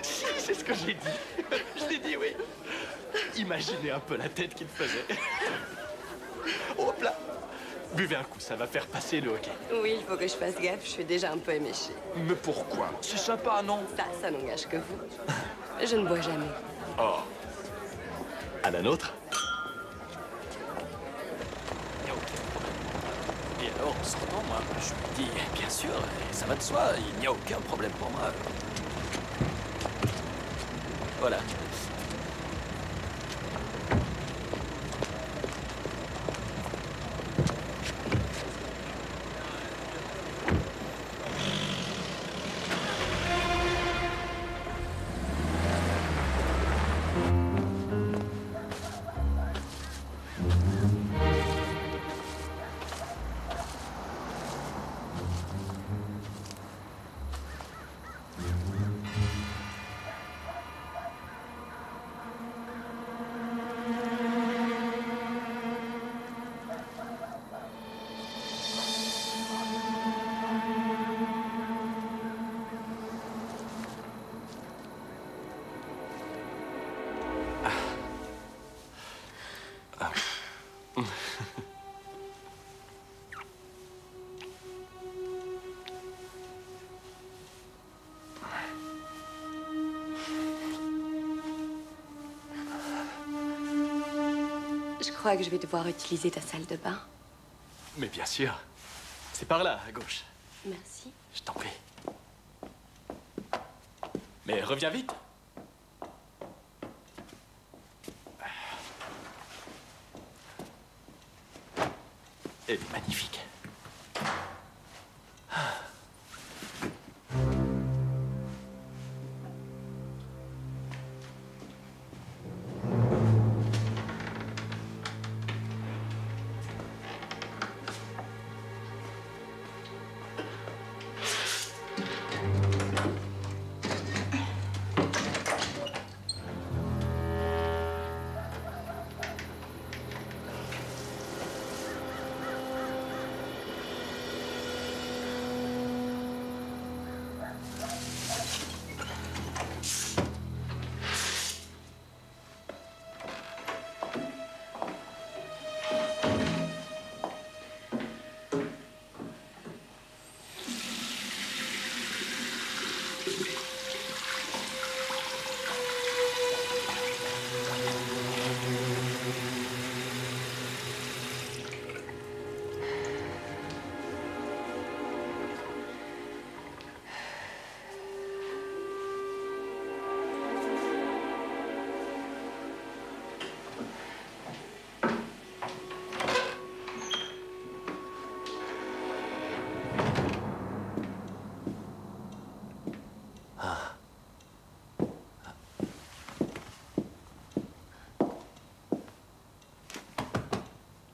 Si, c'est ce que j'ai dit. Je t'ai dit, oui. Imaginez un peu la tête qu'il faisait. Hop là. Buvez un coup, ça va faire passer le hockey. Oui, il faut que je fasse gaffe, je suis déjà un peu éméchée. Mais pourquoi? C'est sympa, non? Ça n'engage que vous. Je ne bois jamais. Oh. À la nôtre? Et alors, en sortant, moi, je me dis, bien sûr, ça va de soi, il n'y a aucun problème pour moi. Voilà. Je crois que je vais devoir utiliser ta salle de bain. Mais bien sûr. C'est par là, à gauche. Merci. Je t'en prie. Mais reviens vite. Elle est magnifique.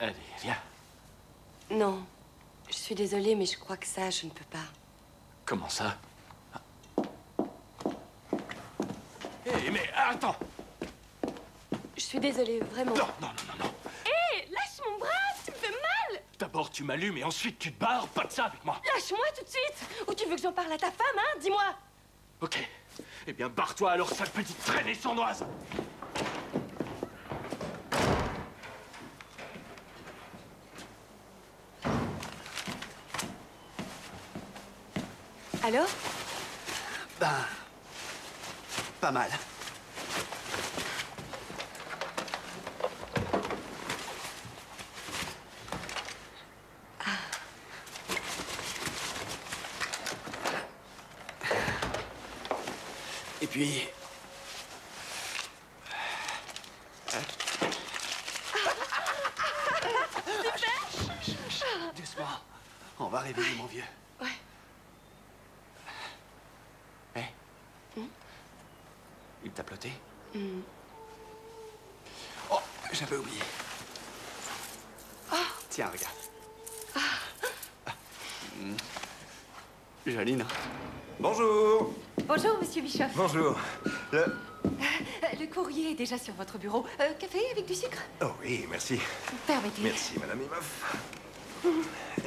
Allez, viens. Non. Je suis désolée, mais je crois que ça, je ne peux pas. Comment ça? Hé, mais attends! Je suis désolée, vraiment. Non, non, non, non, non. Hé, lâche mon bras, tu me fais mal! D'abord, tu m'allumes et ensuite, tu te barres. Pas de ça avec moi. Lâche-moi tout de suite! Ou tu veux que j'en parle à ta femme, hein? Dis-moi! Ok. Eh bien, barre-toi alors, sale petite traînée sournoise! Alors? Ben... pas mal. Et puis... Doucement. On va réveiller mon vieux. Ouais. Hé? Il t'a ploté? Oh, j'avais oublié. Tiens, regarde. Joli, non? Bonjour. Bonjour, monsieur Bischoff. Bonjour. Le courrier est déjà sur votre bureau. Café avec du sucre? Oh oui, merci. Permettez. Merci, Madame Imoff.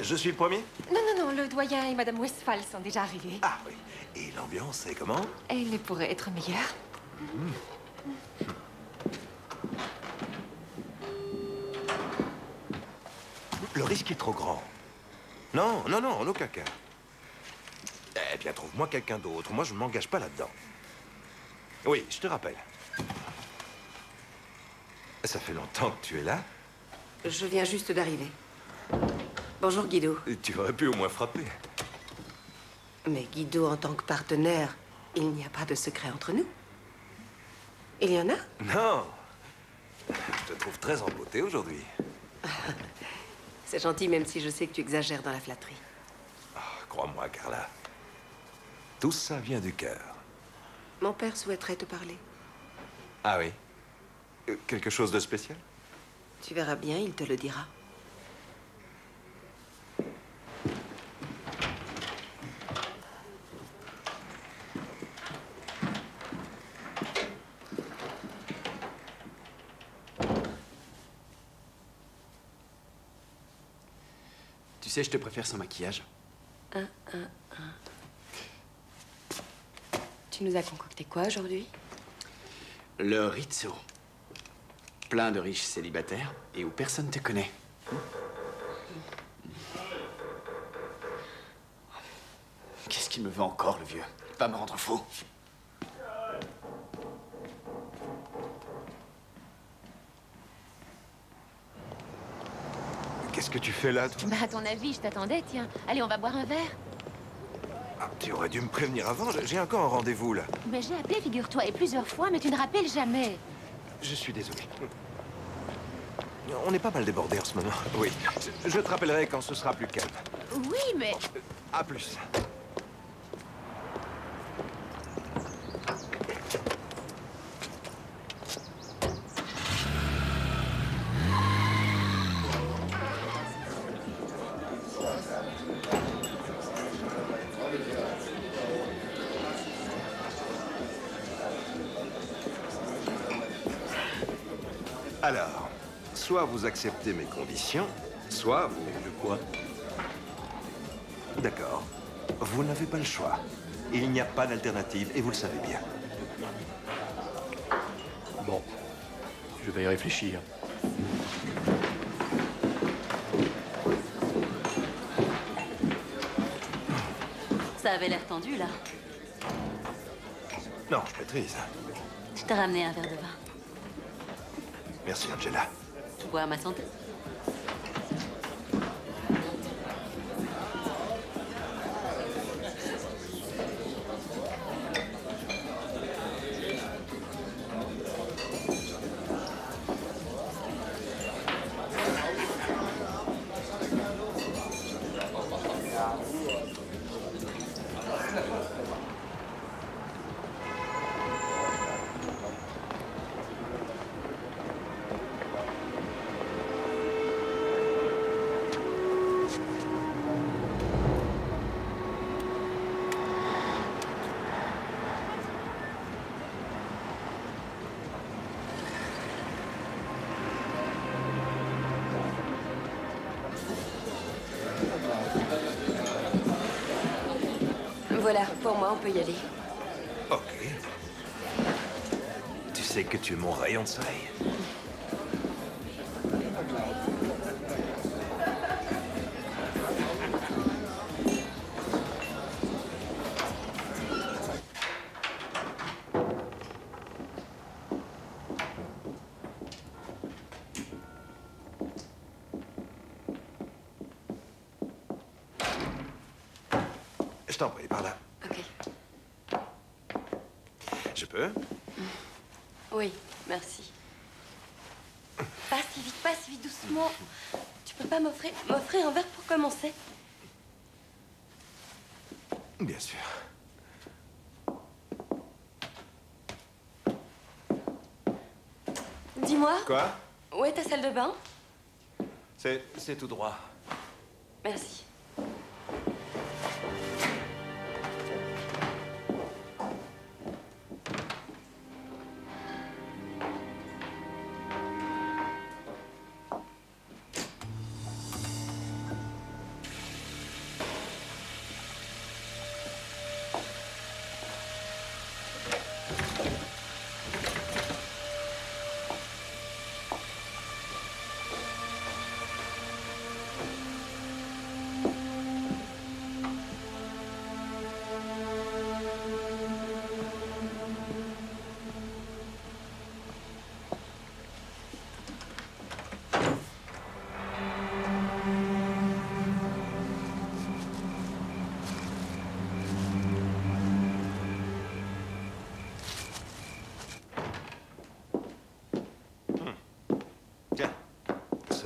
Je suis le premier? Non, non, non, le doyen et Madame Westphal sont déjà arrivés. Ah oui. Et l'ambiance, est comment? Elle ne pourrait être meilleure. Le risque est trop grand. Non, non, non, en aucun cas. Eh bien, trouve-moi quelqu'un d'autre. Moi, je ne m'engage pas là-dedans. Oui, je te rappelle. Ça fait longtemps que tu es là. Je viens juste d'arriver. Bonjour, Guido. Tu aurais pu au moins frapper. Mais Guido, en tant que partenaire, il n'y a pas de secret entre nous. Il y en a? Non. Je te trouve très embouté aujourd'hui. C'est gentil, même si je sais que tu exagères dans la flatterie. Ah, crois-moi, Carla. Tout ça vient du cœur. Mon père souhaiterait te parler. Ah oui? Quelque chose de spécial? Tu verras bien, il te le dira. Tu sais, je te préfère sans maquillage. Tu nous as concocté quoi aujourd'hui? Le Rizzo. Plein de riches célibataires et où personne te connaît. Qu'est-ce qu'il me veut encore, le vieux? Il va me rendre fou. Qu'est-ce que tu fais là, toi? Bah, à ton avis, je t'attendais, tiens. Allez, on va boire un verre. Ah, tu aurais dû me prévenir avant. J'ai encore un rendez-vous, là. Mais j'ai appelé, figure-toi, et plusieurs fois, mais tu ne rappelles jamais. Je suis désolé. On est pas mal débordés en ce moment. Oui. Je te rappellerai quand ce sera plus calme. Oui, mais... À plus. Alors, soit vous acceptez mes conditions, soit vous... De quoi? D'accord. Vous n'avez pas le choix. Il n'y a pas d'alternative, et vous le savez bien. Bon, je vais y réfléchir. Ça avait l'air tendu, là. Non, je maîtrise. Je t'ai ramené un verre de vin. Merci, Angela. Bois à ma santé. Voilà, pour moi, on peut y aller. Ok. Tu sais que tu es mon rayon de soleil. Je t'en prie, par là. Ok. Je peux? Oui, merci. Pas si vite, doucement. Tu peux pas m'offrir un verre pour commencer? Bien sûr. Dis-moi, Quoi? où est ta salle de bain? C'est tout droit. Merci.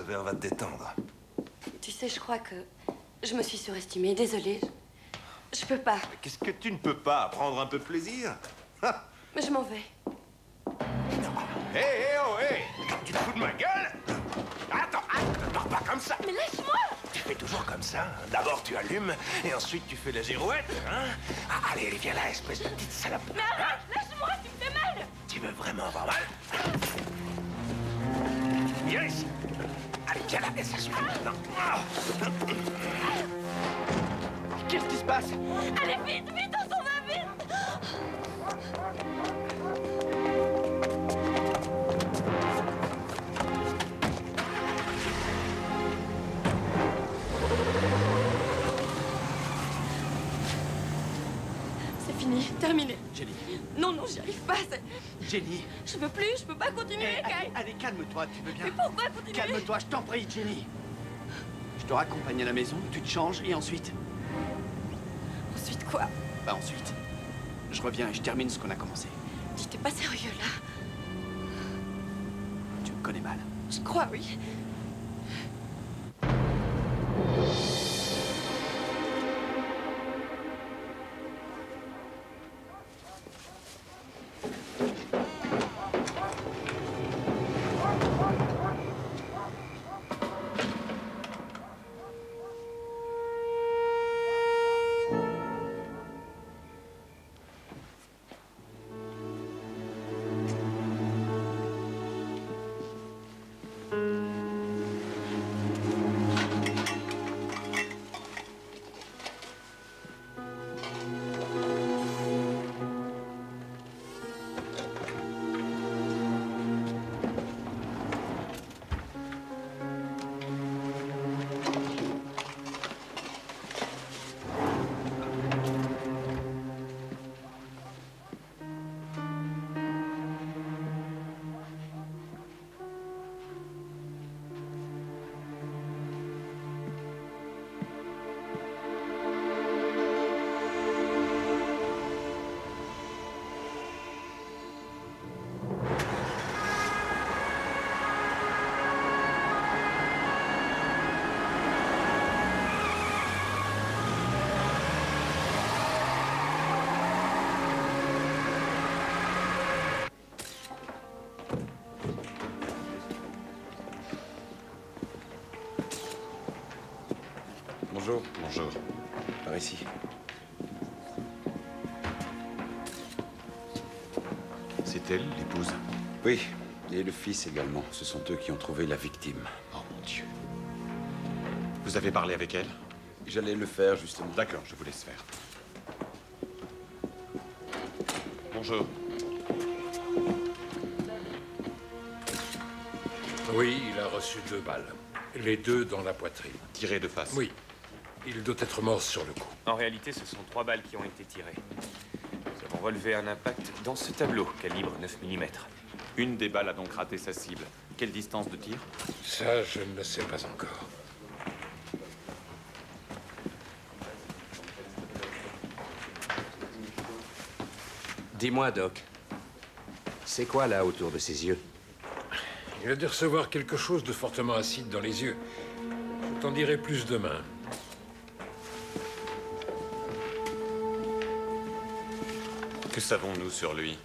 verre va te détendre. Tu sais, je crois que je me suis surestimée. Désolée. Je peux pas. Mais qu'est-ce que tu ne peux pas? Prendre un peu de plaisir? Ha! Mais je m'en vais. Hé, hé, oh, hé! Tu te fous de ma gueule? Attends, pars pas comme ça! Mais lâche-moi! Tu fais toujours comme ça. Hein. D'abord tu allumes, et ensuite tu fais la girouette, hein? Ah, allez, viens là, espèce de petite salope. Mais arrête! Lâche-moi! Tu me fais mal! Tu veux vraiment avoir mal? Viens ici. Allez, viens là, et ça suffit maintenant. Qu'est-ce qui se passe? Allez, vite, vite, on s'en va, vite! C'est fini, terminé. Jenny. Non, non, j'y arrive pas. Jenny. Je peux plus, je peux pas continuer, Kai. Allez, calme-toi, tu veux bien? Mais pourquoi continuer? Calme-toi, je t'en prie, Jenny. Je te raccompagne à la maison, tu te changes et ensuite... Ensuite quoi? Bah ensuite, je reviens et je termine ce qu'on a commencé. Dis, t'es pas sérieux, là? Tu me connais mal. Je crois, oui. Bonjour. Bonjour. Par ici. C'est elle, l'épouse? Oui, et le fils également. Ce sont eux qui ont trouvé la victime. Oh mon Dieu. Vous avez parlé avec elle? J'allais le faire, justement. D'accord, je vous laisse faire. Bonjour. Oui, il a reçu 2 balles. Les 2 dans la poitrine. Tiré de face? Oui. Il doit être mort sur le coup. En réalité, ce sont 3 balles qui ont été tirées. Nous avons relevé un impact dans ce tableau, calibre 9 mm. Une des balles a donc raté sa cible. Quelle distance de tir? Ça, je ne le sais pas encore. Dis-moi, Doc. C'est quoi, là, autour de ses yeux? Il a dû recevoir quelque chose de fortement acide dans les yeux. Je t'en dirai plus demain. Que savons-nous sur lui?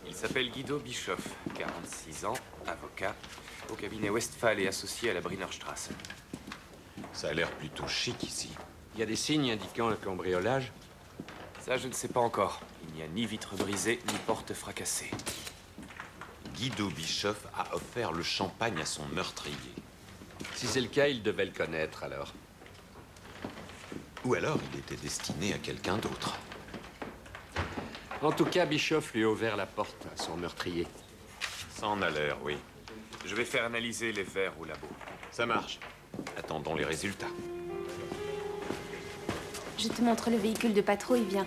Il s'appelle Guido Bischoff, 46 ans, avocat, au cabinet Westphal et associé à la Brinerstrasse. Ça a l'air plutôt chic ici. Il y a des signes indiquant un cambriolage? Ça, je ne sais pas encore. Il n'y a ni vitre brisée, ni porte fracassée. Guido Bischoff a offert le champagne à son meurtrier. Si c'est le cas, il devait le connaître, alors. Ou alors il était destiné à quelqu'un d'autre. En tout cas, Bischoff lui a ouvert la porte à son meurtrier. Ça en a l'air, oui. Je vais faire analyser les verres au labo. Ça marche. Attendons les résultats. Je te montre le véhicule de patrouille, viens.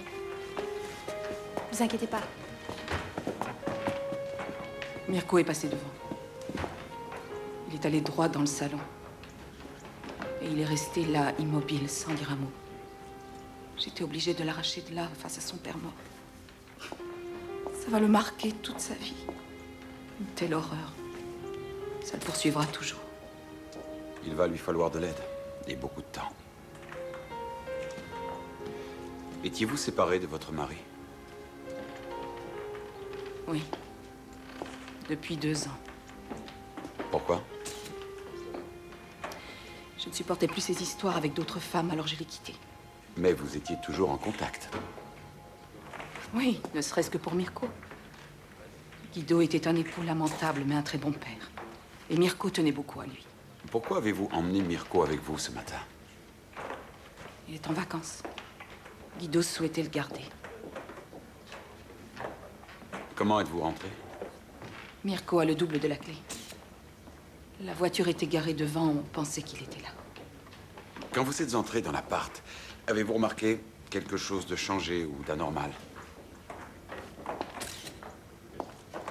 Vous inquiétez pas. Mirko est passé devant. Il est allé droit dans le salon. Et il est resté là, immobile, sans dire un mot. J'étais obligée de l'arracher de là, face à son père mort. Ça va le marquer toute sa vie. Une telle horreur. Ça le poursuivra toujours. Il va lui falloir de l'aide. Et beaucoup de temps. Étiez-vous séparé de votre mari? Oui. Depuis 2 ans. Pourquoi? Je ne supportais plus ces histoires avec d'autres femmes, alors je l'ai quitté. Mais vous étiez toujours en contact. Oui, ne serait-ce que pour Mirko. Guido était un époux lamentable, mais un très bon père. Et Mirko tenait beaucoup à lui. Pourquoi avez-vous emmené Mirko avec vous ce matin? Il est en vacances. Guido souhaitait le garder. Comment êtes-vous rentré? Mirko a le double de la clé. La voiture était garée devant, on pensait qu'il était là. Quand vous êtes entré dans l'appart, avez-vous remarqué quelque chose de changé ou d'anormal?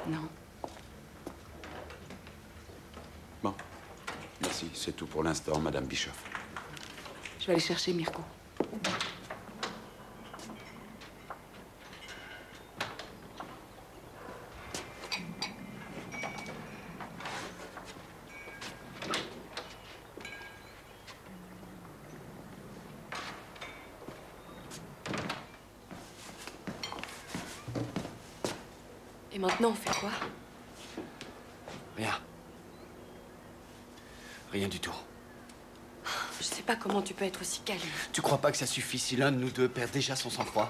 Non. Bon. Merci, c'est tout pour l'instant, Madame Bischoff. Je vais aller chercher Mirko. Et maintenant, on fait quoi? Rien. Rien du tout. Je sais pas comment tu peux être aussi calme. Tu crois pas que ça suffit si l'un de nous deux perd déjà son sang-froid?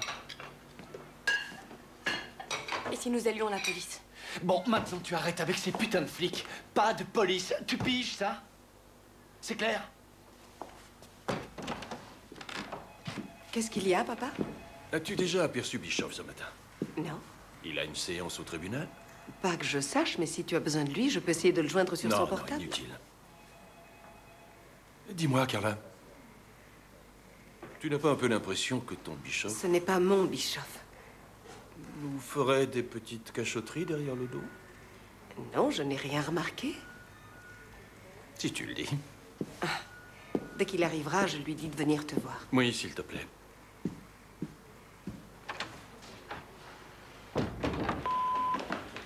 Et si nous allions à la police? Bon, maintenant tu arrêtes avec ces putains de flics. Pas de police. Tu piges ça? C'est clair? Qu'est-ce qu'il y a, papa? As-tu déjà aperçu Bischoff ce matin? Non. Il a une séance au tribunal? Pas que je sache, mais si tu as besoin de lui, je peux essayer de le joindre sur son portable. Non, inutile. Dis-moi, Carla. Tu n'as pas un peu l'impression que ton Bischoff Ce n'est pas mon Bischoff. nous ferait des petites cachotteries derrière le dos? Non, je n'ai rien remarqué. Si tu le dis. Dès qu'il arrivera, je lui dis de venir te voir. Oui, s'il te plaît.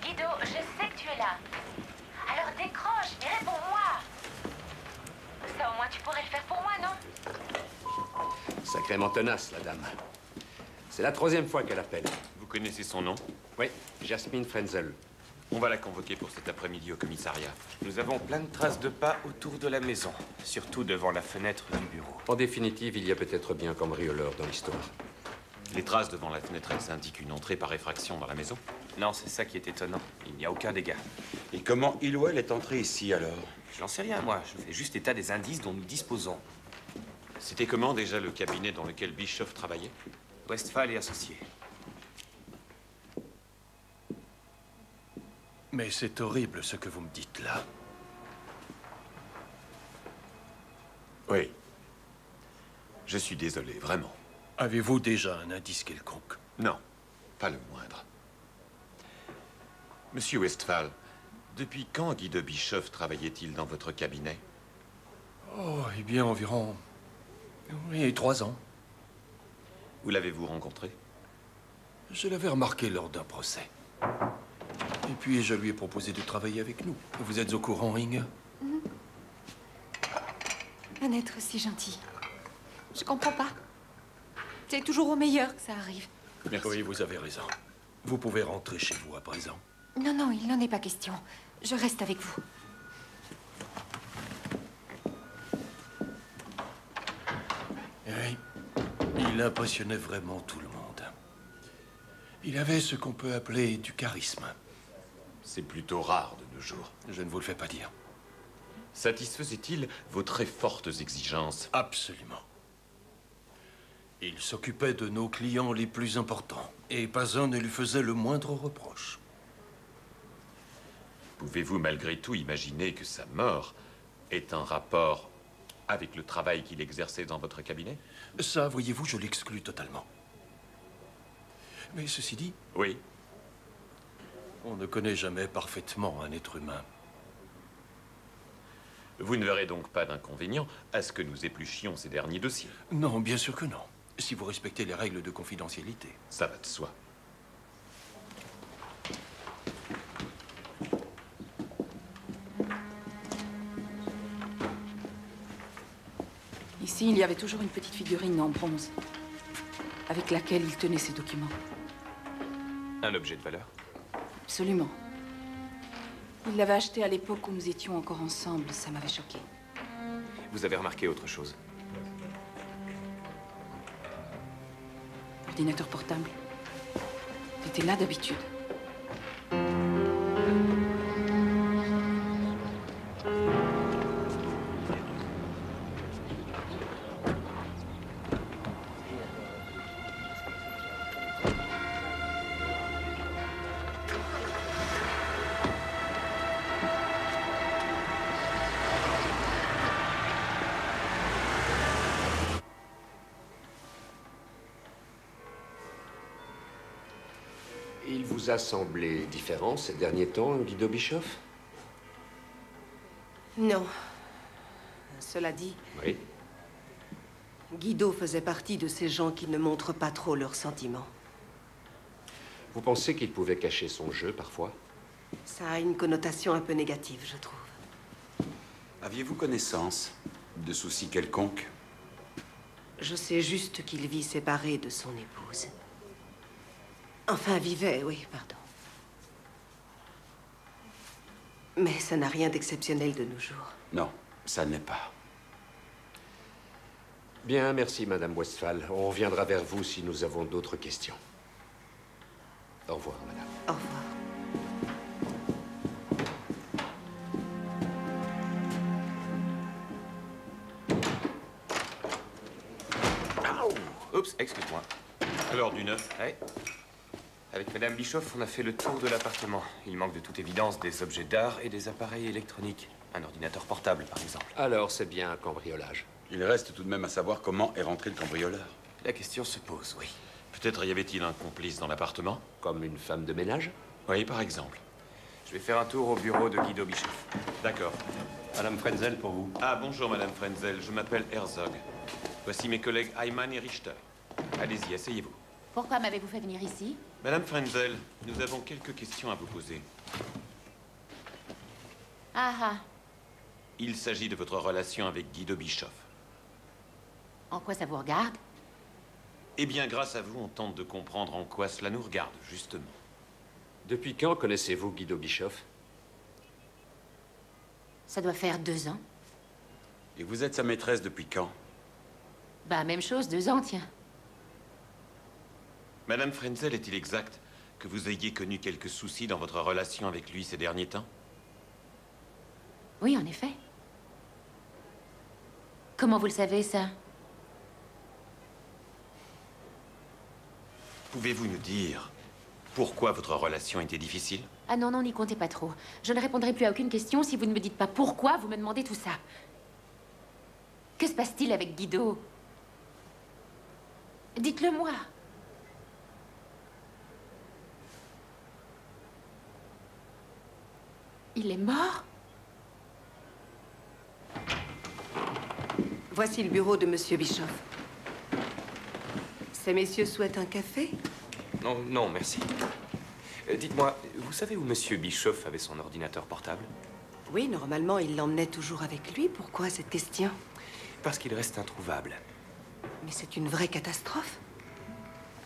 Guido, je sais que tu es là. Alors décroche et réponds-moi. Ça, au moins, tu pourrais le faire pour moi, non? Sacrément tenace, la dame. C'est la 3e fois qu'elle appelle. Vous connaissez son nom? Oui, Jasmine Frenzel. On va la convoquer pour cet après-midi au commissariat. Nous avons plein de traces de pas autour de la maison, surtout devant la fenêtre du bureau. En définitive, il y a peut-être bien cambrioleur dans l'histoire. Les traces devant la fenêtre, elles indiquent une entrée par effraction dans la maison? Non, c'est ça qui est étonnant. Il n'y a aucun dégât. Et comment il ou elle est entré ici, alors? J'en sais rien, moi. Je fais juste état des indices dont nous disposons. C'était comment, déjà, le cabinet dans lequel Bischoff travaillait? Westphal et associés. Mais c'est horrible ce que vous me dites là. Oui. Je suis désolé, vraiment. Avez-vous déjà un indice quelconque? Non, pas le moindre. Monsieur Westphal, depuis quand Guy de Bischoff travaillait-il dans votre cabinet? Oh, eh bien, environ... oui, 3 ans. Où l'avez-vous rencontré? Je l'avais remarqué lors d'un procès. Et puis, je lui ai proposé de travailler avec nous. Vous êtes au courant, Inge? Un être si gentil. Je comprends pas. C'est toujours au meilleur que ça arrive. Merci. Oui, vous avez raison. Vous pouvez rentrer chez vous à présent. Non, non, il n'en est pas question. Je reste avec vous. Oui, il impressionnait vraiment tout le monde. Il avait ce qu'on peut appeler du charisme. C'est plutôt rare de nos jours. Je ne vous le fais pas dire. Satisfaisait-il vos très fortes exigences? Absolument. Il s'occupait de nos clients les plus importants, et pas un ne lui faisait le moindre reproche. Pouvez-vous malgré tout imaginer que sa mort est en rapport avec le travail qu'il exerçait dans votre cabinet? Ça, voyez-vous, je l'exclus totalement. Mais ceci dit... Oui. On ne connaît jamais parfaitement un être humain. Vous ne verrez donc pas d'inconvénient à ce que nous épluchions ces derniers dossiers? Non, bien sûr que non. Si vous respectez les règles de confidentialité. Ça va de soi. Aussi, il y avait toujours une petite figurine en bronze avec laquelle il tenait ses documents. Un objet de valeur? Absolument. Il l'avait acheté à l'époque où nous étions encore ensemble. Ça m'avait choqué. Vous avez remarqué autre chose? Ordinateur portable. Il était là d'habitude. Il vous a semblé différent ces derniers temps, Guido Bischoff? Non. Cela dit, Oui. Guido faisait partie de ces gens qui ne montrent pas trop leurs sentiments. Vous pensez qu'il pouvait cacher son jeu parfois? Ça a une connotation un peu négative, je trouve. Aviez-vous connaissance de soucis quelconques? Je sais juste qu'il vit séparé de son épouse. Enfin, vivait, oui, pardon. Mais ça n'a rien d'exceptionnel de nos jours. Non, ça n'est pas. Bien, merci, Madame Westphal. On reviendra vers vous si nous avons d'autres questions. Au revoir, Madame. Au revoir. Oups, excuse-moi. Alors, du neuf? Ouais. Avec Madame Bischoff, on a fait le tour de l'appartement. Il manque de toute évidence des objets d'art et des appareils électroniques. Un ordinateur portable, par exemple. Alors, c'est bien un cambriolage. Il reste tout de même à savoir comment est rentré le cambrioleur. La question se pose, oui. Peut-être y avait-il un complice dans l'appartement? Comme une femme de ménage? Oui, par exemple. Je vais faire un tour au bureau de Guido Bischoff. D'accord. Madame Frenzel, pour vous. Ah, bonjour, Madame Frenzel. Je m'appelle Herzog. Voici mes collègues Ayman et Richter. Allez-y, asseyez-vous. Pourquoi m'avez-vous fait venir ici? Madame Frenzel, nous avons quelques questions à vous poser. Ah ah. Il s'agit de votre relation avec Guido Bischoff. En quoi ça vous regarde? Eh bien, grâce à vous, on tente de comprendre en quoi cela nous regarde, justement. Depuis quand connaissez-vous Guido Bischoff? Ça doit faire 2 ans. Et vous êtes sa maîtresse depuis quand? Bah, même chose, 2 ans, tiens. Madame Frenzel, est-il exact que vous ayez connu quelques soucis dans votre relation avec lui ces derniers temps? Oui, en effet. Comment vous le savez, ça? Pouvez-vous nous dire pourquoi votre relation était difficile? Ah non, non, n'y comptez pas trop. Je ne répondrai plus à aucune question si vous ne me dites pas pourquoi vous me demandez tout ça. Que se passe-t-il avec Guido? Dites-le moi. Il est mort? Voici le bureau de Monsieur Bischoff. Ces messieurs souhaitent un café? Non, non, merci. Dites-moi, vous savez où Monsieur Bischoff avait son ordinateur portable? Oui, normalement, il l'emmenait toujours avec lui. Pourquoi cette question? Parce qu'il reste introuvable. Mais c'est une vraie catastrophe.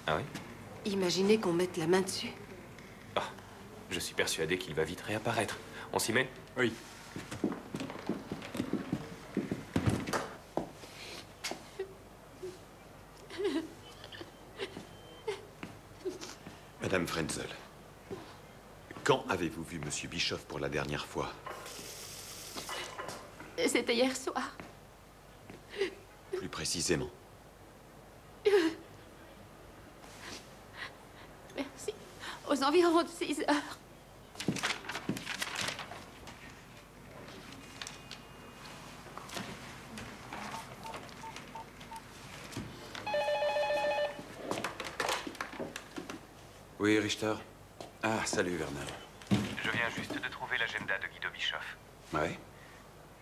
Ah oui? Imaginez qu'on mette la main dessus. Ah, je suis persuadé qu'il va vite réapparaître. On s'y met? Oui. Madame Frenzel, quand avez-vous vu Monsieur Bischoff pour la dernière fois? C'était hier soir. Plus précisément. Merci. Aux environs de 6 heures. Oui, Richter. Ah, salut, Werner. Je viens juste de trouver l'agenda de Guido Bischoff. Ouais.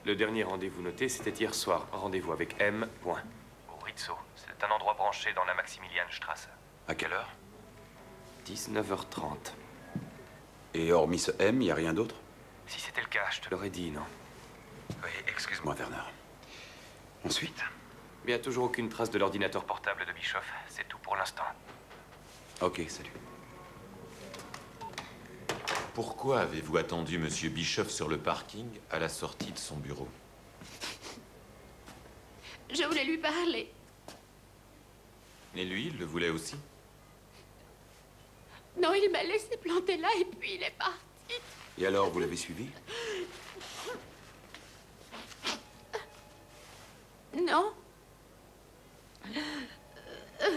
Le dernier rendez-vous noté, c'était hier soir. Rendez-vous avec M. Point. Au Rizzo. C'est un endroit branché dans la Maximilianstrasse. À quelle heure? 19h30. Et hormis ce M, il n'y a rien d'autre? Si c'était le cas, je te l'aurais dit, non? Oui, excuse-moi, Werner. Ensuite? Bien, toujours aucune trace de l'ordinateur portable de Bischoff. C'est tout pour l'instant. Ok, salut. Pourquoi avez-vous attendu Monsieur Bischoff sur le parking à la sortie de son bureau? Je voulais lui parler. Et lui, il le voulait aussi? Non, il m'a laissé planter là et puis il est parti. Et alors, vous l'avez suivi? Non.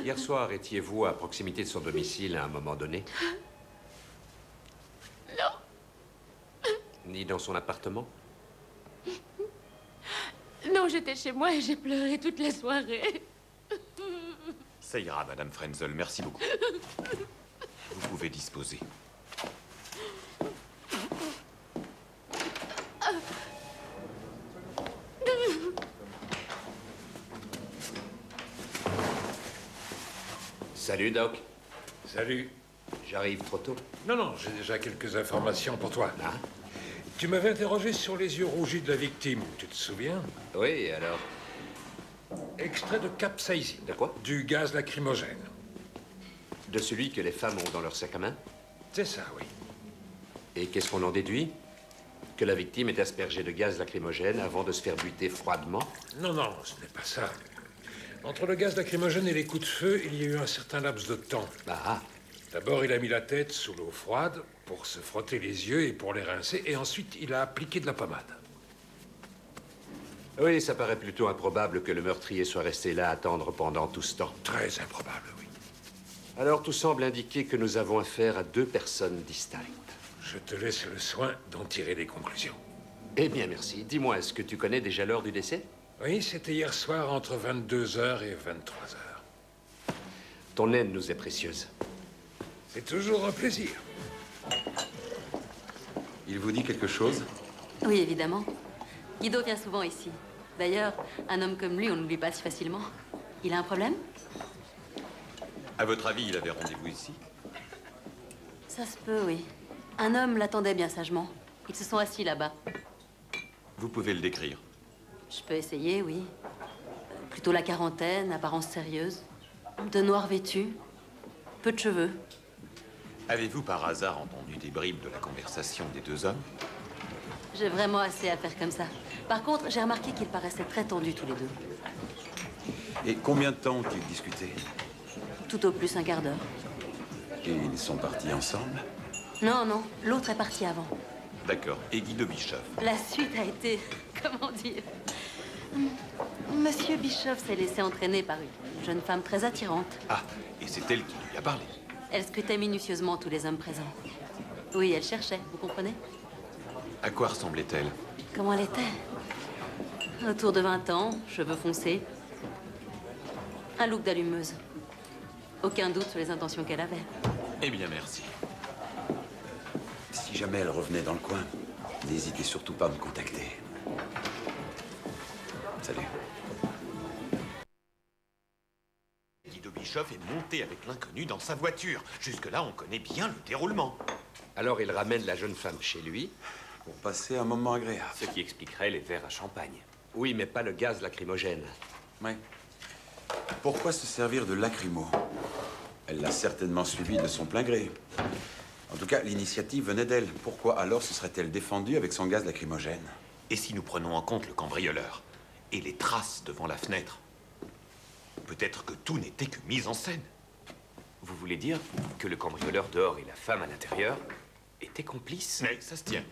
Hier soir, étiez-vous à proximité de son domicile à un moment donné? Non. Ni dans son appartement? Non, j'étais chez moi et j'ai pleuré toute la soirée. Ça ira, Madame Frenzel, merci beaucoup. Vous pouvez disposer. Salut, Doc. Salut. J'arrive trop tôt. Non, non, j'ai déjà quelques informations pour toi. Ah. Tu m'avais interrogé sur les yeux rougis de la victime, tu te souviens? Oui, et alors? Extrait de capsaïcine. De quoi? Du gaz lacrymogène. De celui que les femmes ont dans leur sac à main? C'est ça, oui. Et qu'est-ce qu'on en déduit? Que la victime est aspergée de gaz lacrymogène avant de se faire buter froidement? Non, non, ce n'est pas ça. Entre le gaz lacrymogène et les coups de feu, il y a eu un certain laps de temps. Ah. D'abord, il a mis la tête sous l'eau froide pour se frotter les yeux et pour les rincer, et ensuite, il a appliqué de la pommade. Oui, ça paraît plutôt improbable que le meurtrier soit resté là à attendre pendant tout ce temps. Très improbable, oui. Alors, tout semble indiquer que nous avons affaire à deux personnes distinctes. Je te laisse le soin d'en tirer des conclusions. Eh bien, merci. Dis-moi, est-ce que tu connais déjà l'heure du décès? Oui, c'était hier soir entre 22h et 23h. Ton aide nous est précieuse. C'est toujours un plaisir. Il vous dit quelque chose? Oui, évidemment. Guido vient souvent ici. D'ailleurs, un homme comme lui, on n'oublie pas si facilement. Il a un problème? À votre avis, il avait rendez-vous ici? Ça se peut, oui. Un homme l'attendait bien sagement. Ils se sont assis là-bas. Vous pouvez le décrire. Je peux essayer, oui. Plutôt la quarantaine, apparence sérieuse. De noir vêtu. Peu de cheveux. Avez-vous par hasard entendu des bribes de la conversation des deux hommes? J'ai vraiment assez à faire comme ça. Par contre, j'ai remarqué qu'ils paraissaient très tendus tous les deux. Et combien de temps ont-ils discuté? Tout au plus un quart d'heure. Et ils sont partis ensemble? Non, non, l'autre est parti avant. D'accord. Et Guido Bischoff? La suite a été, comment dire... Monsieur Bischoff s'est laissé entraîner par une jeune femme très attirante. Ah, et c'est elle qui lui a parlé. Elle scrutait minutieusement tous les hommes présents. Oui, elle cherchait, vous comprenez? À quoi ressemblait-elle? Comment elle était? Autour de 20 ans, cheveux foncés. Un look d'allumeuse. Aucun doute sur les intentions qu'elle avait. Eh bien, merci. Si jamais elle revenait dans le coin, n'hésitez surtout pas à me contacter. Salut. Guido Bischoff est monté avec l'inconnu dans sa voiture. Jusque-là, on connaît bien le déroulement. Alors, il ramène la jeune femme chez lui? Pour passer un moment agréable. Ce qui expliquerait les verres à champagne. Oui, mais pas le gaz lacrymogène. Oui. Pourquoi se servir de lacrymo? Elle l'a certainement suivi de son plein gré. En tout cas, l'initiative venait d'elle. Pourquoi alors se serait-elle défendue avec son gaz lacrymogène? Et si nous prenons en compte le cambrioleur et les traces devant la fenêtre? Peut-être que tout n'était que mise en scène. Vous voulez dire que le cambrioleur dehors et la femme à l'intérieur étaient complices? Mais ça se tient.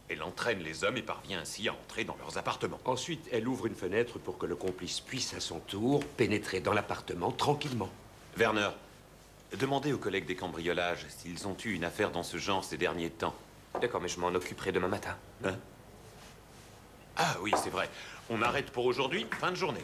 Elle entraîne les hommes et parvient ainsi à entrer dans leurs appartements. Ensuite, elle ouvre une fenêtre pour que le complice puisse à son tour pénétrer dans l'appartement tranquillement. Werner, demandez aux collègues des cambriolages s'ils ont eu une affaire dans ce genre ces derniers temps. D'accord, mais je m'en occuperai demain matin. Hein? Ah oui, c'est vrai. On arrête pour aujourd'hui, fin de journée.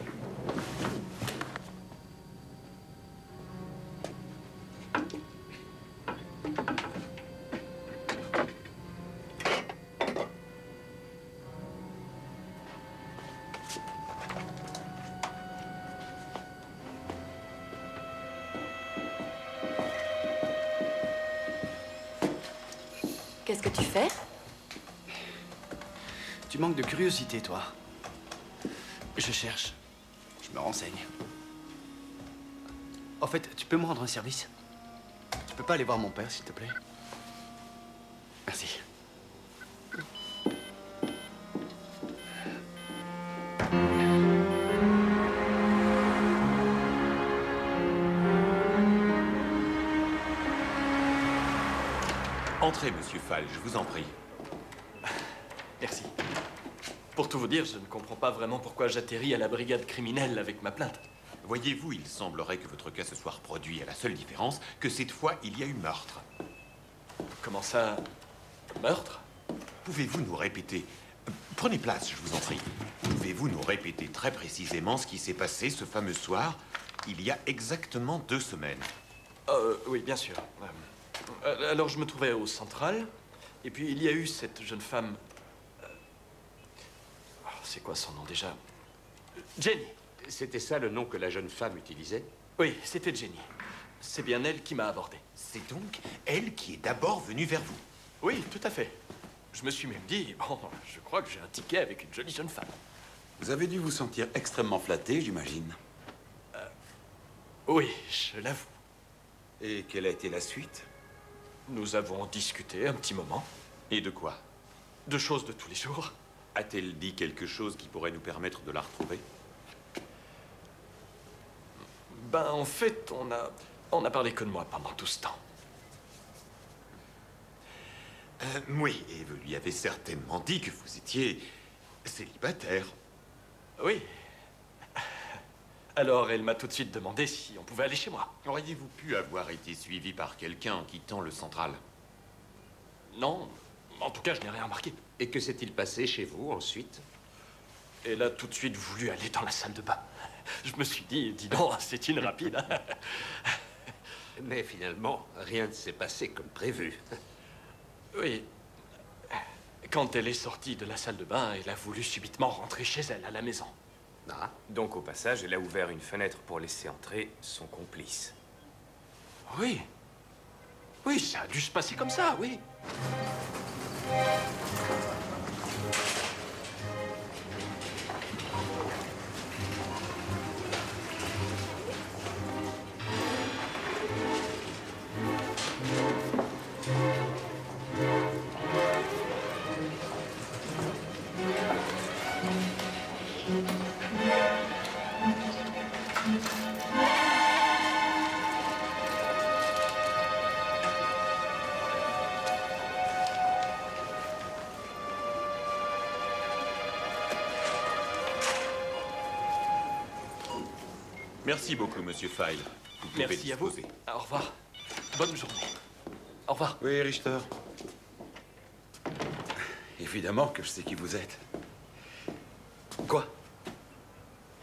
Qu'est-ce que tu fais? Tu manques de curiosité, toi. Je cherche. Je Je me renseigne. En fait, tu peux me rendre un service? Tu peux pas aller voir mon père, s'il te plaît? Merci. Entrez, monsieur Fall, je vous en prie. Merci. Pour tout vous dire, je ne comprends pas vraiment pourquoi j'atterris à la brigade criminelle avec ma plainte. Voyez-vous, il semblerait que votre cas se soit reproduit à la seule différence que cette fois, il y a eu meurtre. Comment ça, meurtre? Pouvez-vous nous répéter... Prenez place, je vous en prie. Pouvez-vous nous répéter très précisément ce qui s'est passé ce fameux soir, il y a exactement 2 semaines? Oui, bien sûr. Alors, je me trouvais au Central, et puis il y a eu cette jeune femme... c'est quoi son nom déjà? Jenny. C'était ça le nom que la jeune femme utilisait? Oui, c'était Jenny. C'est bien elle qui m'a abordé. C'est donc elle qui est d'abord venue vers vous? Oui, tout à fait. Je me suis même dit, bon, je crois que j'ai un ticket avec une jolie jeune femme. Vous avez dû vous sentir extrêmement flatté, j'imagine. Oui, je l'avoue. Et quelle a été la suite? Nous avons discuté un petit moment. Et de quoi? De choses de tous les jours. A-t-elle dit quelque chose qui pourrait nous permettre de la retrouver? Ben, en fait, on a parlé que de moi pendant tout ce temps. Oui, et vous lui avez certainement dit que vous étiez célibataire. Oui. Alors, elle m'a tout de suite demandé si on pouvait aller chez moi. Auriez-vous pu avoir été suivi par quelqu'un en quittant le Central? Non. En tout cas, je n'ai rien remarqué. Et que s'est-il passé chez vous ensuite? Elle a tout de suite voulu aller dans la salle de bain. Je me suis dit, dis donc, c'est une rapide. Hein. Mais finalement, rien ne s'est passé comme prévu. Oui. Quand elle est sortie de la salle de bain, elle a voulu subitement rentrer chez elle, à la maison. Ah. Donc, au passage, elle a ouvert une fenêtre pour laisser entrer son complice. Oui. Oui, ça a dû se passer comme ça, oui. Merci beaucoup, monsieur File. Vous pouvez Merci à vous. disposer. Au revoir. Bonne journée. Au revoir. Oui, Richter. Évidemment que je sais qui vous êtes. Quoi?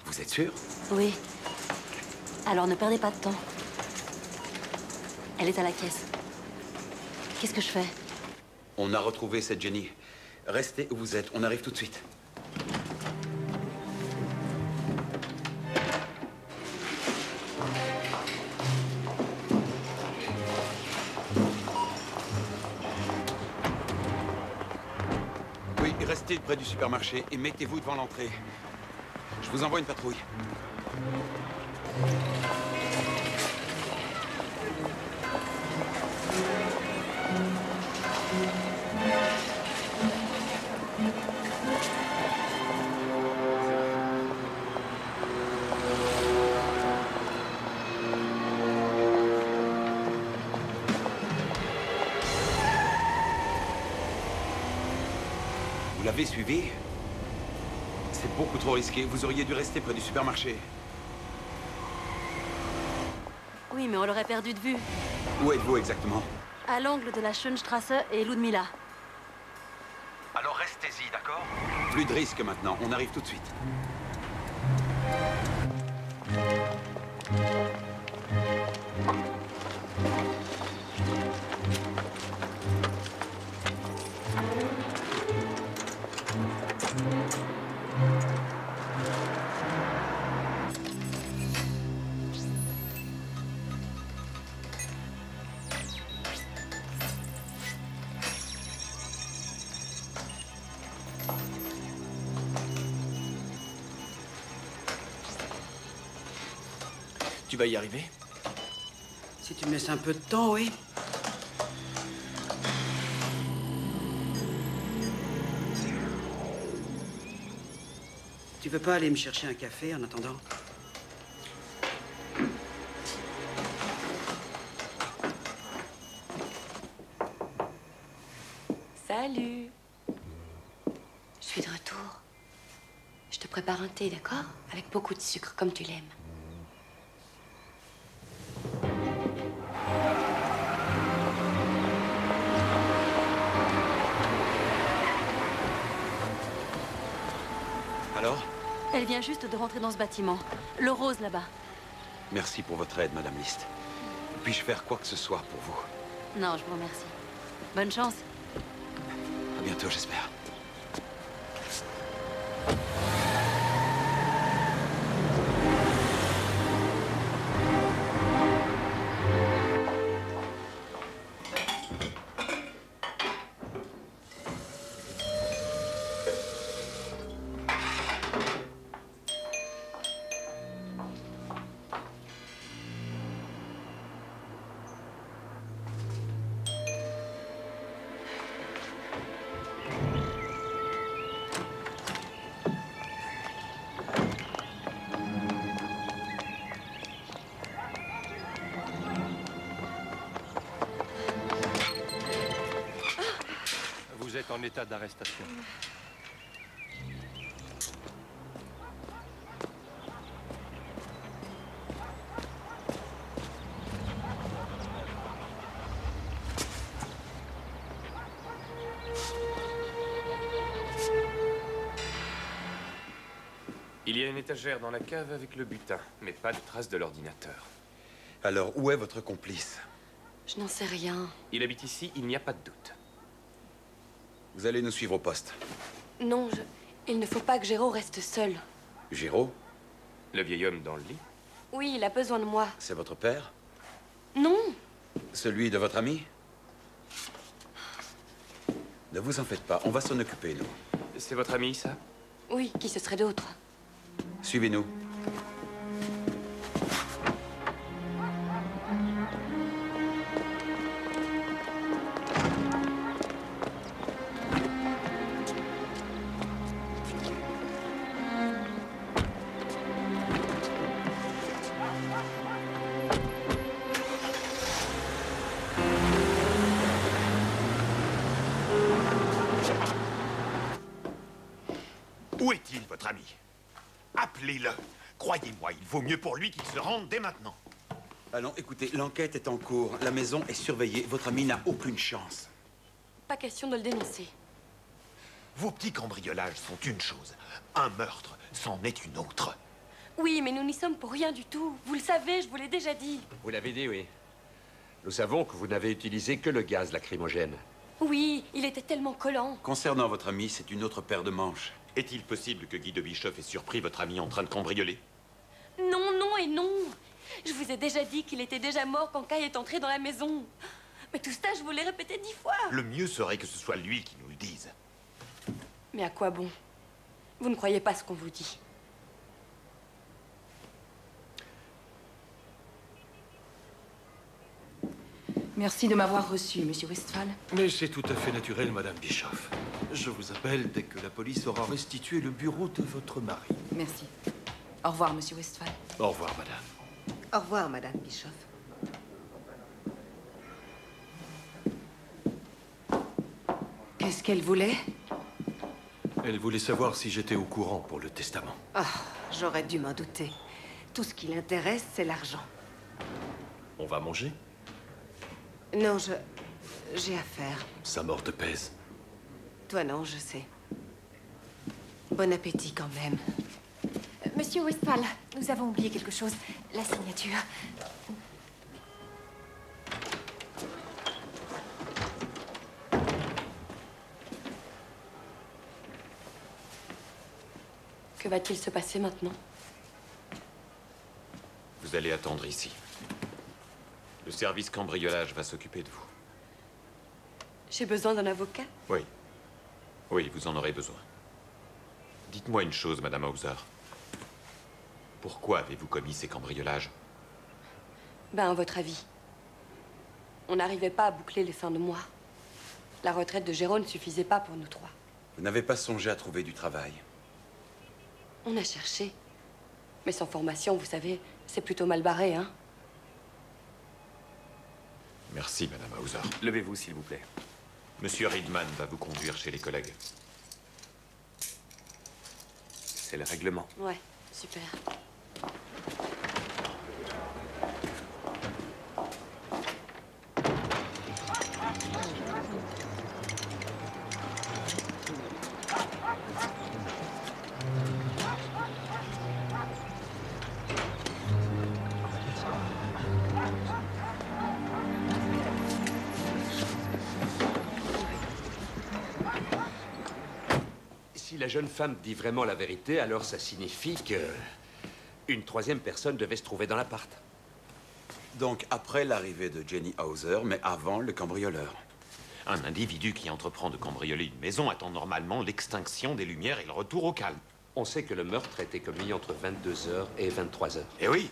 Vous êtes sûr? Oui. Alors ne perdez pas de temps. Elle est à la caisse. Qu'est-ce que je fais? On a retrouvé cette Jenny. Restez où vous êtes, on arrive tout de suite. Oui, restez près du supermarché et mettez-vous devant l'entrée. Je vous envoie une patrouille. Vous l'avez suivi? C'est beaucoup trop risqué. Vous auriez dû rester près du supermarché. Oui, mais on l'aurait perdu de vue. Où êtes-vous exactement? À l'angle de la Schönstrasse et Ludmilla. Alors restez-y, d'accord? Plus de risque maintenant. On arrive tout de suite. Tu vas y arriver? Si tu me laisses un peu de temps, oui. Tu veux pas aller me chercher un café en attendant? Salut. Je suis de retour. Je te prépare un thé, d'accord? Avec beaucoup de sucre, comme tu l'aimes. Alors? Elle vient juste de rentrer dans ce bâtiment. Le rose, là-bas. Merci pour votre aide, Madame List. Puis-je faire quoi que ce soit pour vous? Non, je vous remercie. Bonne chance. À bientôt, j'espère. Vous êtes en état d'arrestation. Il y a une étagère dans la cave avec le butin, mais pas de traces de l'ordinateur. Alors, où est votre complice? Je n'en sais rien. Il habite ici, il n'y a pas de doute. Vous allez nous suivre au poste. Non, il ne faut pas que Géraud reste seul. Géraud? Le vieil homme dans le lit? Oui, il a besoin de moi. C'est votre père? Non. Celui de votre ami? Ne vous en faites pas, on va s'en occuper, nous. C'est votre ami, ça? Oui, qui ce serait d'autre? Suivez-nous. Où est-il, votre ami? Appelez-le. Croyez-moi, il vaut mieux pour lui qu'il se rende dès maintenant. Allons, écoutez, l'enquête est en cours. La maison est surveillée. Votre ami n'a aucune chance. Pas question de le dénoncer. Vos petits cambriolages sont une chose. Un meurtre, c'en est une autre. Oui, mais nous n'y sommes pour rien du tout. Vous le savez, je vous l'ai déjà dit. Vous l'avez dit, oui. Nous savons que vous n'avez utilisé que le gaz lacrymogène. Oui, il était tellement collant. Concernant votre ami, c'est une autre paire de manches. Est-il possible que Guy de Bischoff ait surpris votre ami en train de cambrioler? Non, non et non. Je vous ai déjà dit qu'il était déjà mort quand Kai est entré dans la maison. Mais tout ça, je vous l'ai répété 10 fois. Le mieux serait que ce soit lui qui nous le dise. Mais à quoi bon? Vous ne croyez pas ce qu'on vous dit. Merci de m'avoir reçu, Monsieur Westphal. Mais c'est tout à fait naturel, Madame Bischoff. Je vous appelle dès que la police aura restitué le bureau de votre mari. Merci. Au revoir, Monsieur Westphal. Au revoir, Madame. Au revoir, Madame Bischoff. Qu'est-ce qu'elle voulait? Elle voulait savoir si j'étais au courant pour le testament. Ah, j'aurais dû m'en douter. Tout ce qui l'intéresse, c'est l'argent. On va manger? Non, j'ai affaire. Sa mort te pèse. Toi, non, je sais. Bon appétit, quand même. Monsieur Westphal, nous avons oublié quelque chose. La signature. Que va-t-il se passer maintenant? Vous allez attendre ici. Le service cambriolage va s'occuper de vous. J'ai besoin d'un avocat? Oui. Oui, vous en aurez besoin. Dites-moi une chose, Madame Hauser. Pourquoi avez-vous commis ces cambriolages? Ben, à votre avis, on n'arrivait pas à boucler les fins de mois. La retraite de Jérôme ne suffisait pas pour nous trois. Vous n'avez pas songé à trouver du travail? On a cherché. Mais sans formation, vous savez, c'est plutôt mal barré, hein? Merci, Madame Hauser. Levez-vous, s'il vous plaît. Monsieur Riedman va vous conduire chez les collègues. C'est le règlement. Ouais, super. Si la jeune femme dit vraiment la vérité, alors ça signifie que une troisième personne devait se trouver dans l'appart. Donc après l'arrivée de Jenny Hauser, mais avant le cambrioleur. Un individu qui entreprend de cambrioler une maison attend normalement l'extinction des lumières et le retour au calme. On sait que le meurtre a été commis entre 22h et 23h. Eh oui,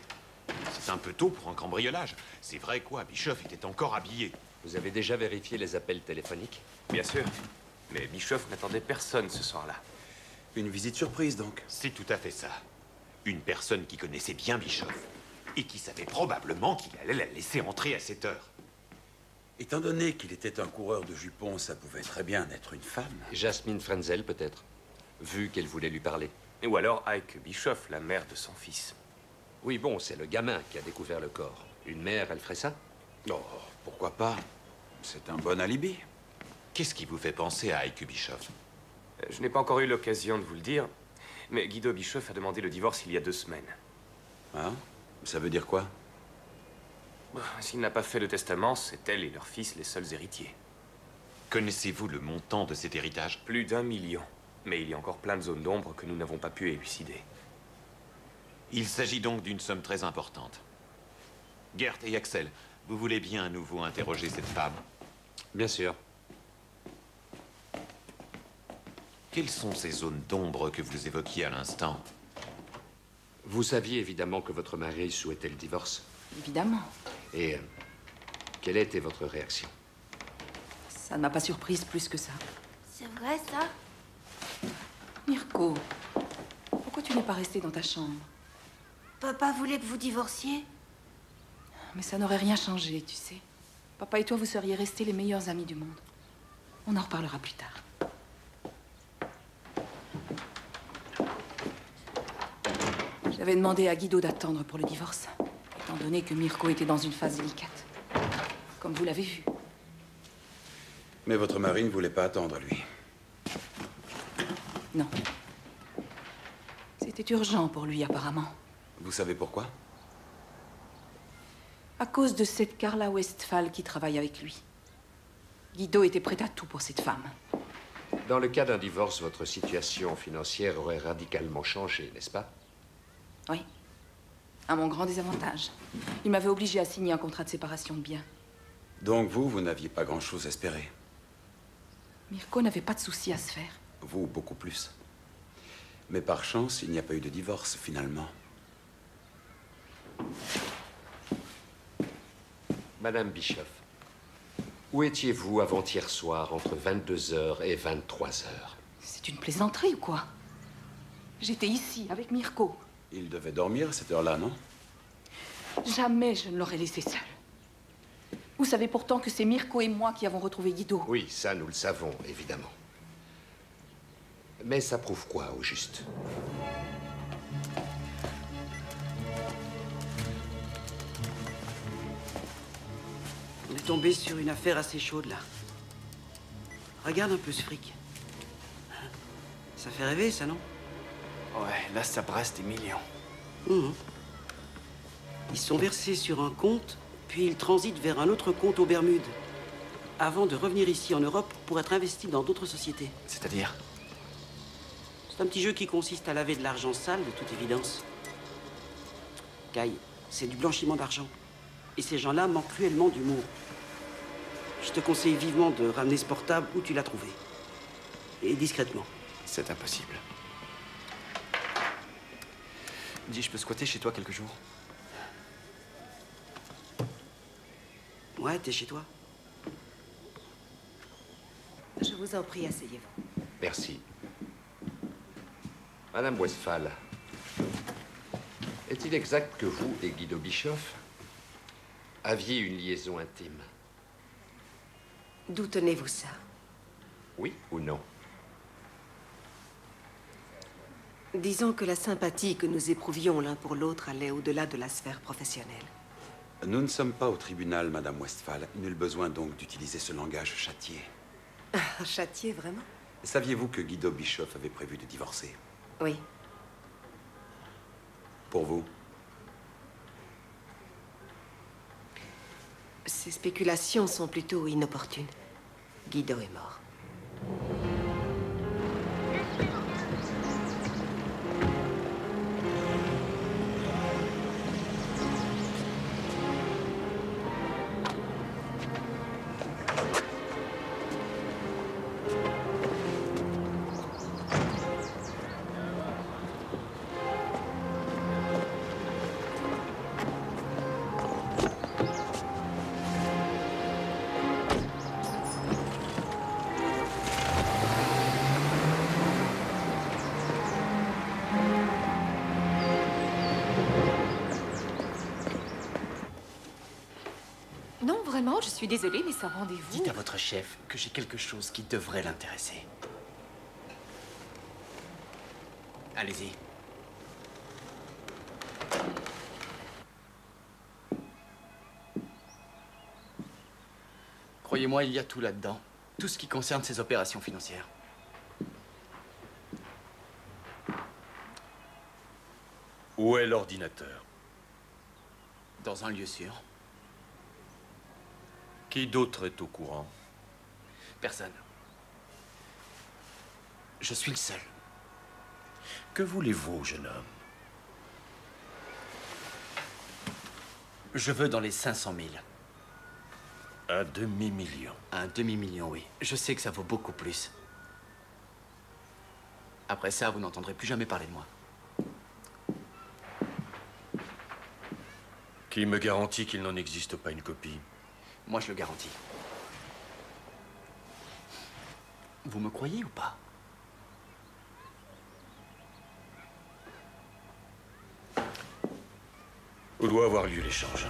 c'est un peu tôt pour un cambriolage. C'est vrai quoi, Bischoff était encore habillé. Vous avez déjà vérifié les appels téléphoniques? Bien sûr. Mais Bischoff n'attendait personne ce soir-là. Une visite surprise, donc? C'est tout à fait ça. Une personne qui connaissait bien Bischoff et qui savait probablement qu'il allait la laisser entrer à cette heure. Étant donné qu'il était un coureur de jupons, ça pouvait très bien être une femme. Jasmine Frenzel, peut-être, vu qu'elle voulait lui parler. Ou alors Heike Bischoff, la mère de son fils. Oui, bon, c'est le gamin qui a découvert le corps. Une mère, elle ferait ça? Oh, pourquoi pas? C'est un bon alibi. Qu'est-ce qui vous fait penser à Heike Bischoff? Je n'ai pas encore eu l'occasion de vous le dire, mais Guido Bischoff a demandé le divorce il y a 2 semaines. Ah? Ça veut dire quoi? S'il n'a pas fait de testament, c'est elle et leur fils les seuls héritiers. Connaissez-vous le montant de cet héritage? Plus d'1 million. Mais il y a encore plein de zones d'ombre que nous n'avons pas pu élucider. Il s'agit donc d'une somme très importante. Gert et Axel, vous voulez bien à nouveau interroger cette femme? Bien sûr. Quelles sont ces zones d'ombre que vous évoquiez à l'instant? Vous saviez évidemment que votre mari souhaitait le divorce. Évidemment. Et quelle était votre réaction? Ça ne m'a pas surprise plus que ça. C'est vrai, ça? Mirko, pourquoi tu n'es pas resté dans ta chambre? Papa voulait que vous divorciez? Mais ça n'aurait rien changé, tu sais. Papa et toi, vous seriez restés les meilleurs amis du monde. On en reparlera plus tard. J'avais demandé à Guido d'attendre pour le divorce, étant donné que Mirko était dans une phase délicate. Comme vous l'avez vu. Mais votre mari ne voulait pas attendre, lui. Non. C'était urgent pour lui, apparemment. Vous savez pourquoi? À cause de cette Carla Westphal qui travaille avec lui. Guido était prêt à tout pour cette femme. Dans le cas d'un divorce, votre situation financière aurait radicalement changé, n'est-ce pas? Oui. À mon grand désavantage. Il m'avait obligé à signer un contrat de séparation de biens. Donc vous n'aviez pas grand-chose à espérer? Mirko n'avait pas de soucis à se faire. Vous, beaucoup plus. Mais par chance, il n'y a pas eu de divorce, finalement. Madame Bischoff, où étiez-vous avant-hier soir entre 22h et 23h? C'est une plaisanterie ou quoi? J'étais ici, avec Mirko. Il devait dormir à cette heure-là, non? Jamais je ne l'aurais laissé seul. Vous savez pourtant que c'est Mirko et moi qui avons retrouvé Guido. Oui, ça, nous le savons, évidemment. Mais ça prouve quoi, au juste? On est tombé sur une affaire assez chaude, là. Regarde un peu ce fric. Ça fait rêver, ça, non? Ouais, là, ça brasse des millions. Mmh. Ils sont versés sur un compte, puis ils transitent vers un autre compte aux Bermudes, avant de revenir ici en Europe pour être investis dans d'autres sociétés. C'est-à-dire? C'est un petit jeu qui consiste à laver de l'argent sale, de toute évidence. Kai, c'est du blanchiment d'argent. Et ces gens-là manquent cruellement d'humour. Je te conseille vivement de ramener ce portable où tu l'as trouvé. Et discrètement. C'est impossible. Dis, je peux squatter chez toi quelques jours? Ouais, t'es chez toi. Je vous en prie, asseyez-vous. Merci. Madame Westphal, est-il exact que vous et Guido Bischoff aviez une liaison intime? D'où tenez-vous ça? Oui ou non? Disons que la sympathie que nous éprouvions l'un pour l'autre allait au-delà de la sphère professionnelle. Nous ne sommes pas au tribunal, Madame Westphal. Nul besoin donc d'utiliser ce langage châtié. Châtié, vraiment? Saviez-vous que Guido Bischoff avait prévu de divorcer? Oui. Pour vous? Ces spéculations sont plutôt inopportunes. Guido est mort. Non, vraiment, je suis désolée, mais c'est un rendez-vous. Dites à votre chef que j'ai quelque chose qui devrait l'intéresser. Allez-y. Croyez-moi, il y a tout là-dedans. Tout ce qui concerne ces opérations financières. Où est l'ordinateur? Dans un lieu sûr. Qui d'autre est au courant? Personne. Je suis le seul. Que voulez-vous, jeune homme? Je veux dans les 500 000. Un demi-million. Un demi-million, oui. Je sais que ça vaut beaucoup plus. Après ça, vous n'entendrez plus jamais parler de moi. Qui me garantit qu'il n'en existe pas une copie? Moi, je le garantis. Vous me croyez ou pas? Où doit avoir lieu l'échange?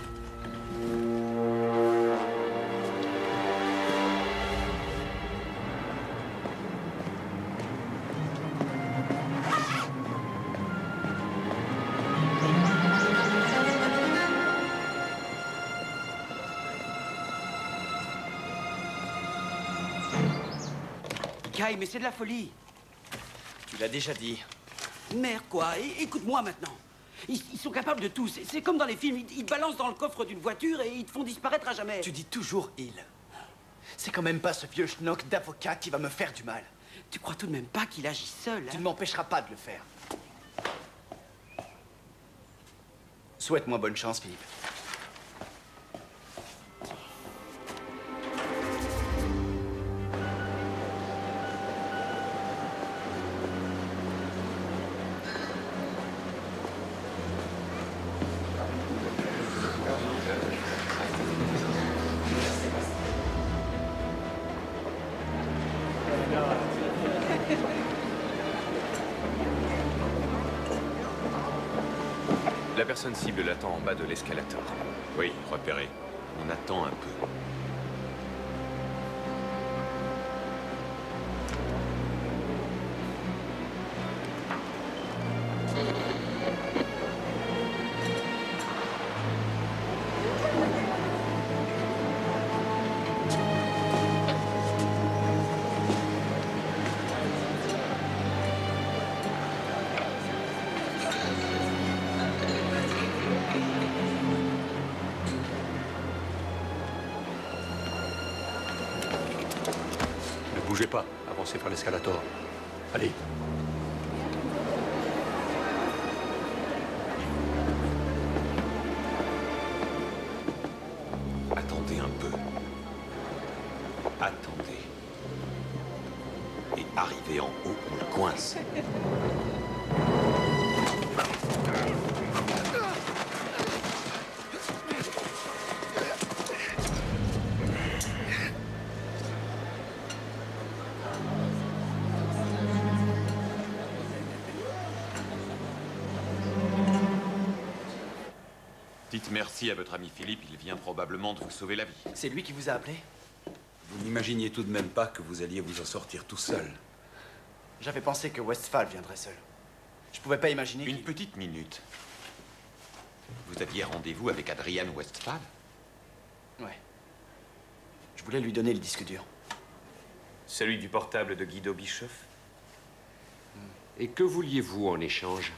Kai, mais c'est de la folie. Tu l'as déjà dit. Merde, quoi. Écoute-moi maintenant. Ils sont capables de tout. C'est comme dans les films. Ils te balancent dans le coffre d'une voiture et ils te font disparaître à jamais. Tu dis toujours « il ». C'est quand même pas ce vieux schnock d'avocat qui va me faire du mal. Tu crois tout de même pas qu'il agit seul, hein? Tu ne m'empêcheras pas de le faire. Souhaite-moi bonne chance, Philippe. La personne cible l'attend en bas de l'escalator. Oui, repéré. On attend un peu. Ne bougez pas, avancez par l'escalator. Allez. Attendez un peu. Attendez. Et arrivé en haut, on le coince. Dites merci à votre ami Philippe, il vient probablement de vous sauver la vie. C'est lui qui vous a appelé? Vous n'imaginiez tout de même pas que vous alliez vous en sortir tout seul. J'avais pensé que Westphal viendrait seul. Je pouvais pas imaginer Une petite minute. Vous aviez rendez-vous avec Adrian Westphal? Ouais. Je voulais lui donner le disque dur. Celui du portable de Guido Bischoff? Et que vouliez-vous en échange?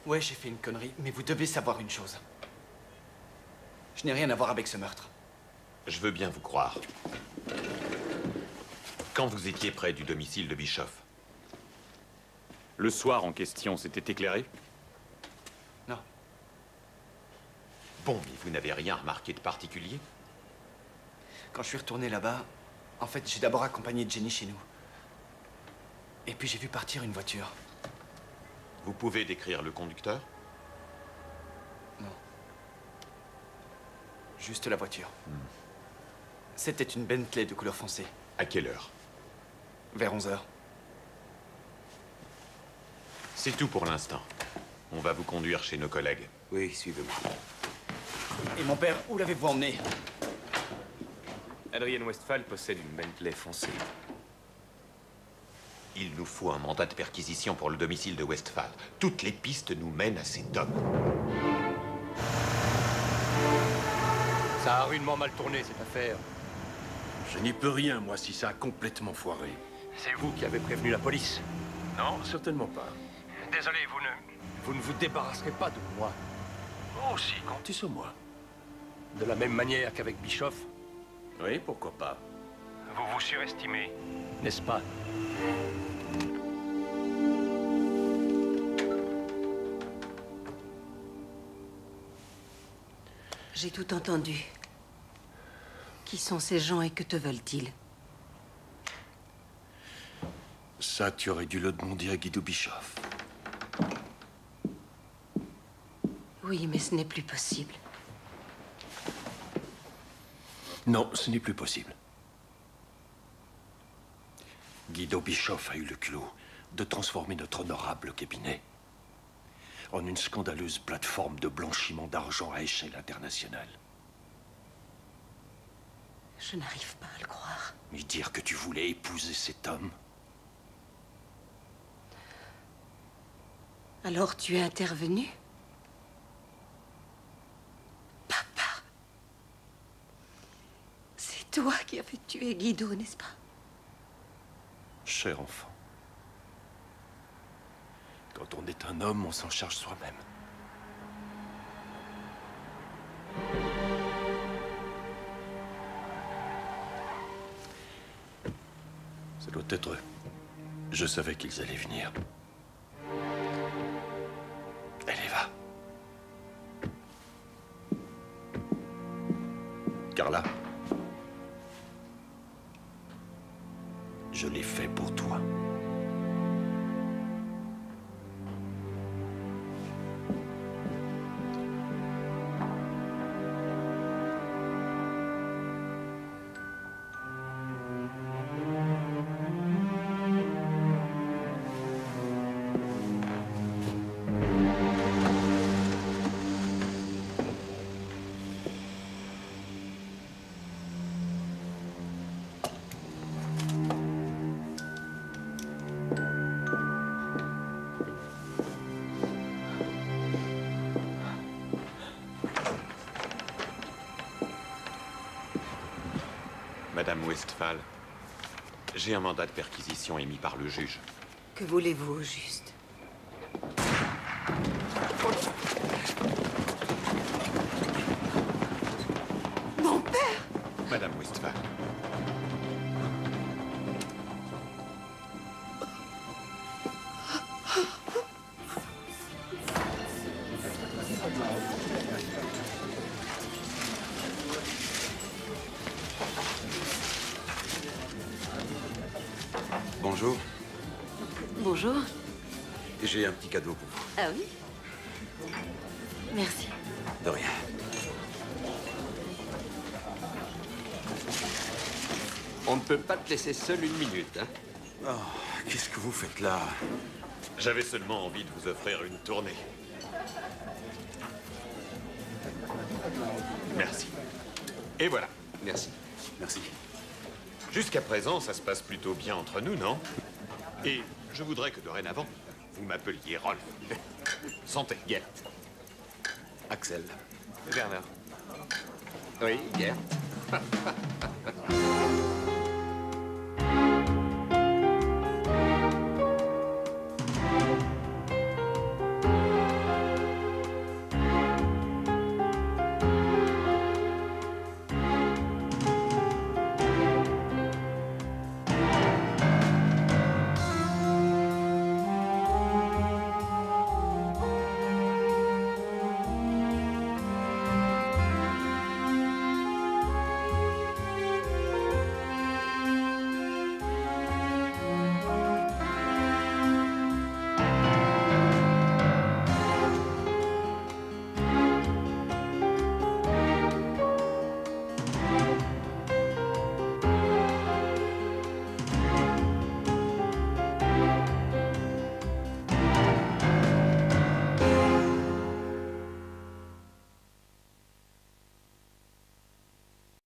Ouais, j'ai fait une connerie, mais vous devez savoir une chose. Je n'ai rien à voir avec ce meurtre. Je veux bien vous croire. Quand vous étiez près du domicile de Bischoff, le soir en question, c'était éclairé? Non. Bon, mais vous n'avez rien remarqué de particulier? Quand je suis retourné là-bas, en fait, j'ai d'abord accompagné Jenny chez nous. Et puis j'ai vu partir une voiture. Vous pouvez décrire le conducteur? Non. Juste la voiture. C'était une Bentley de couleur foncée. À quelle heure? Vers 11 h. C'est tout pour l'instant. On va vous conduire chez nos collègues. Oui, suivez-moi. Et mon père, où l'avez-vous emmené? Adrian Westphal possède une Bentley foncée. Il nous faut un mandat de perquisition pour le domicile de Westphal. Toutes les pistes nous mènent à cet homme. Ça a rudement mal tourné, cette affaire. Je n'y peux rien, moi, si ça a complètement foiré. C'est vous qui avez prévenu la police? Non, certainement pas. Désolé, vous ne vous débarrasserez pas de moi. Oh, si, comptez sur moi. De la même manière qu'avec Bischoff? Oui, pourquoi pas. Vous vous surestimez, n'est-ce pas? J'ai tout entendu. Qui sont ces gens et que te veulent-ils? Ça, tu aurais dû le demander à Guido Bischoff. Oui, mais ce n'est plus possible. Non, ce n'est plus possible. Guido Bischoff a eu le culot de transformer notre honorable cabinet en une scandaleuse plateforme de blanchiment d'argent à échelle internationale. Je n'arrive pas à le croire. Mais dire que tu voulais épouser cet homme? Alors tu es intervenu? Papa. C'est toi qui as fait tuer Guido, n'est-ce pas? Cher enfant, quand on est un homme, on s'en charge soi-même. Ça doit être eux. Je savais qu'ils allaient venir. Allez, va. Carla. Je l'ai fait pour toi. Madame Westphal, j'ai un mandat de perquisition émis par le juge. Que voulez-vous au juste? Mon père! Madame Westphal. Bonjour. Bonjour. J'ai un petit cadeau pour vous. Ah oui? Merci. De rien. On ne peut pas te laisser seul une minute, hein? Oh, qu'est-ce que vous faites là? J'avais seulement envie de vous offrir une tournée. Et voilà. Merci. Merci. Jusqu'à présent, ça se passe plutôt bien entre nous, non? Et je voudrais que dorénavant, vous m'appeliez Rolf. Santé, Gert. Axel. Werner. Oui, Gert.